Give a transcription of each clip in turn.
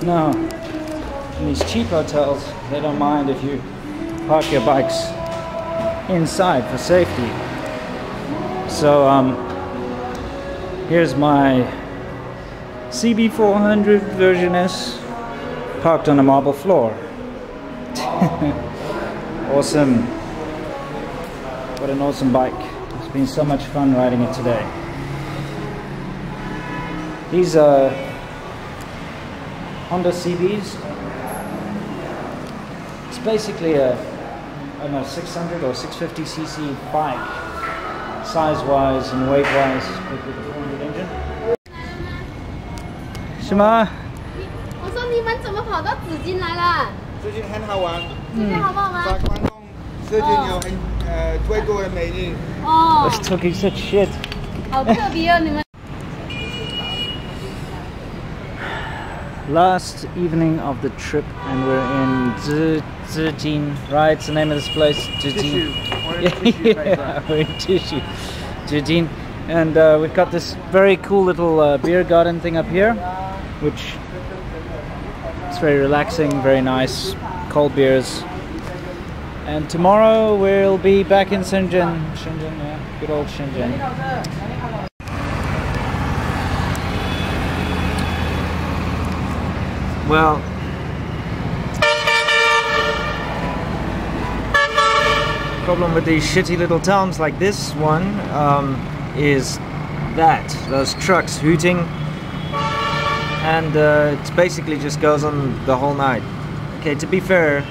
Now, in these cheap hotels, they don't mind if you park your bikes inside for safety. So here's my CB400 version S parked on a marble floor. Awesome. What an awesome bike. It's been so much fun riding it today. These are Honda CBs. It's basically a, I don't know, 600 or 650cc bike, size-wise and weight-wise, with the 400 engine. 什么？我说你们怎么跑到紫金来了？最近很好玩，最近好不好玩？在关东最近有最多的美女。哦。 Let's talking such shit. 好特别哦，你们。 Last evening of the trip, and we're in Zhejiang, right? It's the name of this place, Zhejiang. Yeah, we're in Zhejiang, and we've got this very cool little beer garden thing up here, which is very relaxing, very nice, cold beers. And tomorrow we'll be back in Shenzhen. Shenzhen, yeah, good old Shenzhen. Well, problem with these shitty little towns like this one is that those trucks hooting, and it basically just goes on the whole night. Okay, to be fair,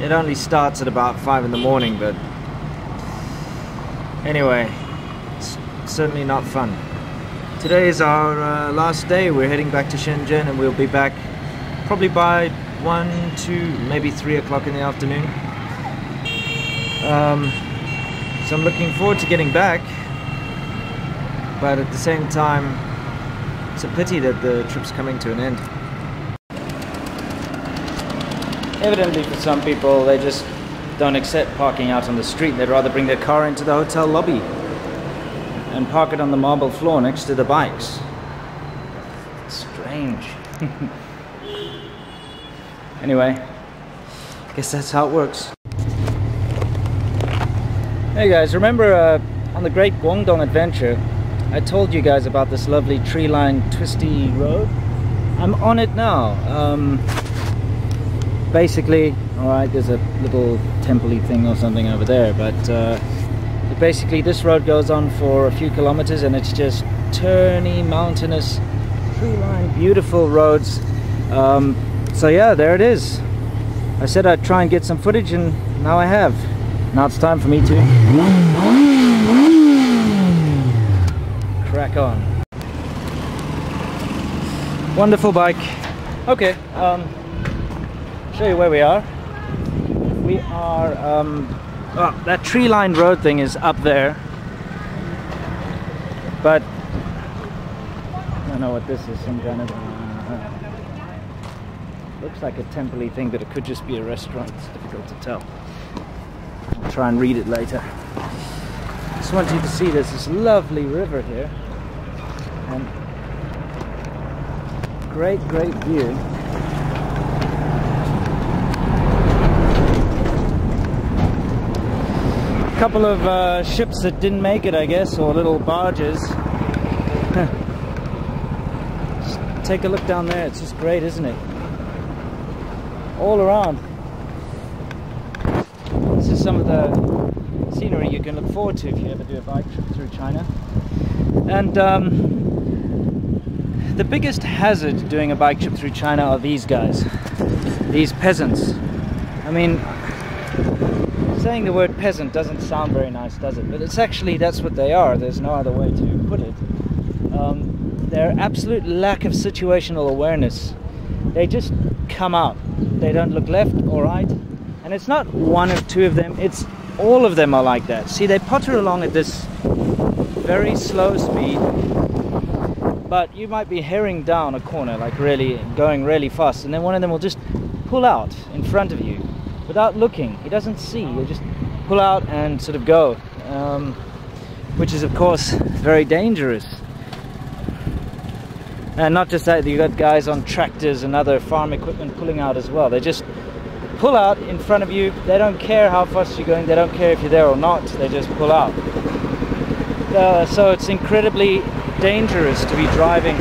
it only starts at about 5 in the morning, but anyway, it's certainly not fun. Today is our last day. We're heading back to Shenzhen, and we'll be back probably by 1, 2, maybe 3 o'clock in the afternoon. So I'm looking forward to getting back, but at the same time, it's a pity that the trip's coming to an end. Evidently for some people, they just don't accept parking out on the street. They'd rather bring their car into the hotel lobby and park it on the marble floor next to the bikes. Strange. Anyway, I guess that's how it works. Hey guys, remember on the Great Guangdong Adventure, I told you guys about this lovely tree-lined twisty road? I'm on it now. Basically, alright, there's a little temple-y thing or something over there, but basically this road goes on for a few kilometers, and it's just turny, mountainous, tree-lined, beautiful roads. So yeah, there it is. I said I'd try and get some footage, and now I have. Now it's time for me to crack on. Wonderful bike. Okay, show you where we are. We are, oh, that tree-lined road thing is up there. But I don't know what this is, some kind of looks like a temple-y thing, but it could just be a restaurant. It's difficult to tell. I'll try and read it later. Just want you to see there's this lovely river here, and great view. A couple of ships that didn't make it, I guess, or little barges. Just take a look down there. It's just great, isn't it? All around. This is some of the scenery you can look forward to if you ever do a bike trip through China. And the biggest hazard doing a bike trip through China are these guys, these peasants. I mean, saying the word peasant doesn't sound very nice, does it? But it's actually, that's what they are. There's no other way to put it. Their absolute lack of situational awareness. They just come out. They don't look left or right. And it's not one or two of them, it's all of them are like that. See, they potter along at this very slow speed, but you might be herring down a corner, like really going really fast, and then one of them will just pull out in front of you without looking. He doesn't see. You just pull out and sort of go, which is of course very dangerous. And not just that, you got guys on tractors and other farm equipment pulling out as well. They just pull out in front of you. They don't care how fast you're going. They don't care if you're there or not. They just pull out. So it's incredibly dangerous to be driving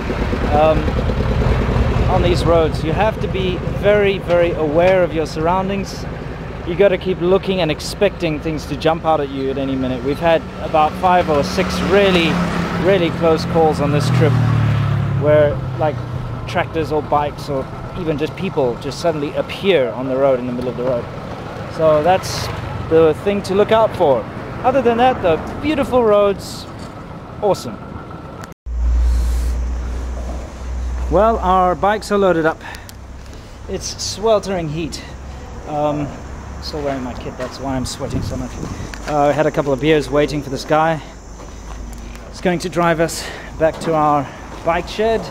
on these roads. You have to be very, very aware of your surroundings. You got to keep looking and expecting things to jump out at you at any minute. We've had about 5 or 6 really, really close calls on this trip, where like tractors or bikes or even just people just suddenly appear on the road in the middle of the road. So that's the thing to look out for. Other than that, the beautiful roads, awesome. Well, our bikes are loaded up. It's sweltering heat. Still wearing my kit, that's why I'm sweating so much. I had a couple of beers waiting for this guy. It's going to drive us back to our bike shed,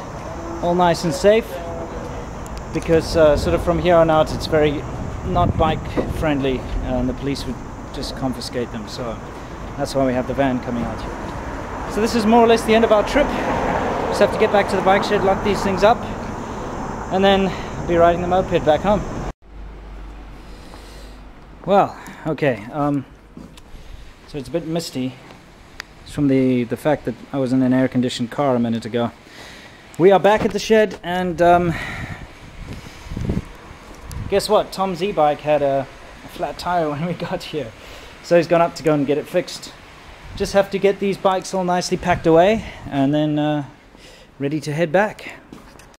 all nice and safe, because sort of from here on out it's very not bike friendly and the police would just confiscate them, so that's why we have the van coming out here. So this is more or less the end of our trip. Just have to get back to the bike shed, lock these things up, and then I'll be riding the moped back home. Well, okay, so it's a bit misty. It's from the fact that I was in an air-conditioned car a minute ago. We are back at the shed, and guess what? Tom's e-bike had a flat tire when we got here, so he's gone up to go and get it fixed. Just have to get these bikes all nicely packed away, and then ready to head back.